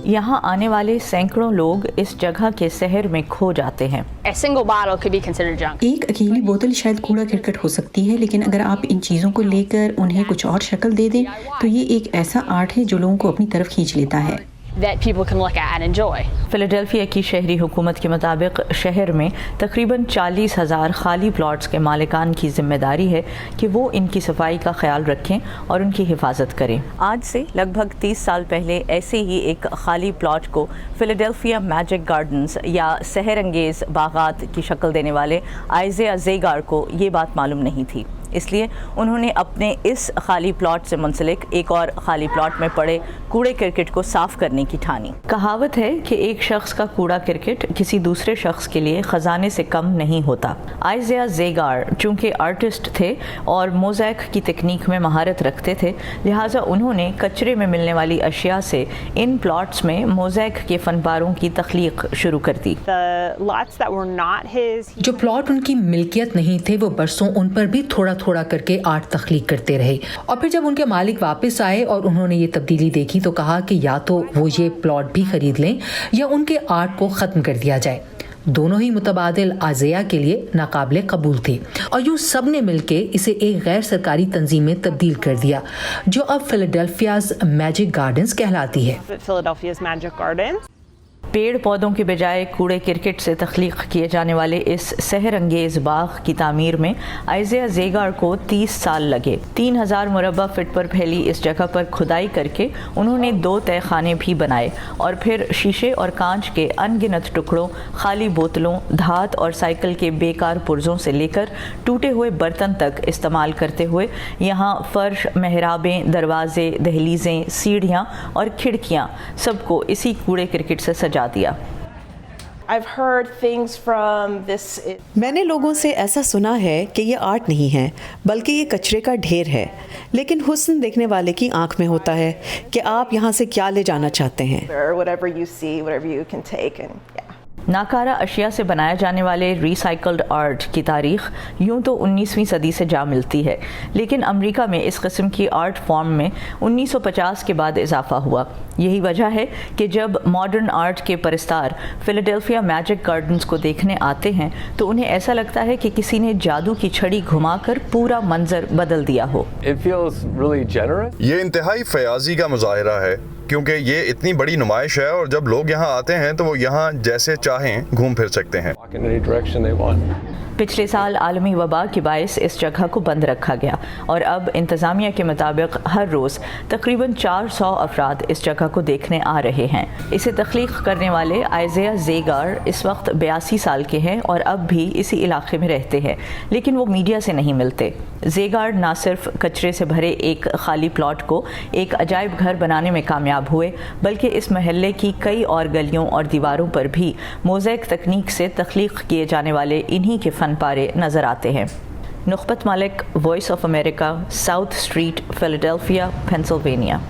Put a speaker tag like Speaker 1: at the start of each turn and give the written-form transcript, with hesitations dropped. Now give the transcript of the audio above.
Speaker 1: यहाँ आने वाले सैकड़ों लोग इस जगह के शहर में खो जाते हैं।
Speaker 2: एक अकेली बोतल शायद कूड़ा करकट हो सकती है, लेकिन अगर आप इन चीज़ों को लेकर उन्हें कुछ और शक्ल दे दें तो ये एक ऐसा आर्ट है जो लोगों को अपनी तरफ खींच लेता है।
Speaker 1: फिलाडेल्फिया की शहरी हुकूमत के मुताबिक शहर में तकरीबन 40,000 खाली प्लॉट्स के मालिकान की जिम्मेदारी है कि वो इनकी सफाई का ख्याल रखें और उनकी हिफाजत करें। आज से लगभग 30 साल पहले ऐसे ही एक खाली प्लॉट को फिलाडेल्फिया मैजिक गार्डन्स या सहर अंगेज़ बागात की शक्ल देने वाले आइज़िया ज़ेगार को ये बात मालूम नहीं थी, इसलिए उन्होंने अपने इस खाली प्लॉट से मुंसलिक एक और खाली प्लॉट में पड़े कूड़े क्रिकेट को साफ करने की ठानी। कहावत है कि एक शख्स का कूड़ा क्रिकेट किसी दूसरे शख्स के लिए खजाने से कम नहीं होता। आइज़िया ज़ेगार चूँकि आर्टिस्ट थे और मोज़ैक की तकनीक में महारत रखते थे, लिहाजा उन्होंने कचरे में मिलने वाली अशिया से इन प्लॉट्स में मोज़ैक के फनपारों की तख्लीक शुरू कर दी।
Speaker 3: जो प्लॉट उनकी मिल्कियत नहीं थे वो बरसों उन पर भी थोड़ा थोड़ा करके आर्ट तख्लीक करते रहे, और फिर जब उनके मालिक वापस आए और उन्होंने ये तब्दीली देखी तो कहा कि या तो वो ये प्लॉट भी खरीद लें या उनके आर्ट को ख़त्म कर दिया जाए। दोनों ही मुतबादिल आज़िया के लिए नाकाबिले कबूल थे, और यूँ सब ने मिलके इसे एक गैर सरकारी तंजीम में तब्दील कर दिया जो अब फिलाडेल्फियाज़ मैजिक गार्डन्स कहलाती है।
Speaker 1: पेड़ पौधों के बजाय कूड़े क्रिकेट से तख्लीक किए जाने वाले इस सहर अंगेज़ बाग की तामीर में आइज़िया ज़ेगार को 30 साल लगे। 3000 मुरब्बा फीट पर फैली इस जगह पर खुदाई करके उन्होंने 2 तहखाने भी बनाए और फिर शीशे और कांच के अनगिनत टुकड़ों, खाली बोतलों, धात और साइकिल के बेकार पुर्जों से लेकर टूटे हुए बर्तन तक इस्तेमाल करते हुए यहाँ फर्श, मेहराबें, दरवाजे, दहलीज़ें, सीढ़ियाँ और खिड़कियाँ सबको इसी कूड़े क्रिकेट से सजा दिया।
Speaker 4: मैंने लोगों से ऐसा सुना है कि ये आर्ट नहीं है बल्कि ये कचरे का ढेर है, लेकिन हुस्न देखने वाले की आंख में होता है कि आप यहाँ से क्या ले जाना चाहते हैं।
Speaker 1: नाकारा अशिया से बनाए जाने वाले रिसाइकल्ड आर्ट की तारीख यूं तो 19वीं सदी से जा मिलती है, लेकिन अमेरिका में इस किस्म की आर्ट फॉर्म में 1950 के बाद इजाफा हुआ। यही वजह है कि जब मॉडर्न आर्ट के परस्तार फिलाडेल्फिया मैजिक गार्डन्स को देखने आते हैं तो उन्हें ऐसा लगता है कि किसी ने जादू की छड़ी घुमाकर पूरा मंजर बदल दिया हो।
Speaker 5: ये इंतहाई फयाजी का मुजाहिरा है क्योंकि ये इतनी बड़ी नुमाइश है और जब लोग यहाँ आते हैं तो वो यहाँ जैसे चाहें घूम फिर सकते हैं।
Speaker 1: पिछले साल आलमी वबा के बायस इस जगह को बंद रखा गया और अब इंतज़ामिया के मुताबिक हर रोज़ तकरीबन 400 अफराद इस जगह को देखने आ रहे हैं। इसे तख्लीक करने वाले आइज़िया ज़ेगार इस वक्त 82 साल के हैं और अब भी इसी इलाके में रहते हैं, लेकिन वो मीडिया से नहीं मिलते। ज़ेगार ना सिर्फ कचरे से भरे एक खाली प्लॉट को एक अजायब घर बनाने में कामयाब हुए, बल्कि इस महल्ले की कई और गलियों और दीवारों पर भी मोज़ैक तकनीक से तख्लीक किए जाने वाले इन्हीं के फन पारे नजर आते हैं। नुखबत मालिक, voice of America, south street, Philadelphia, Pennsylvania.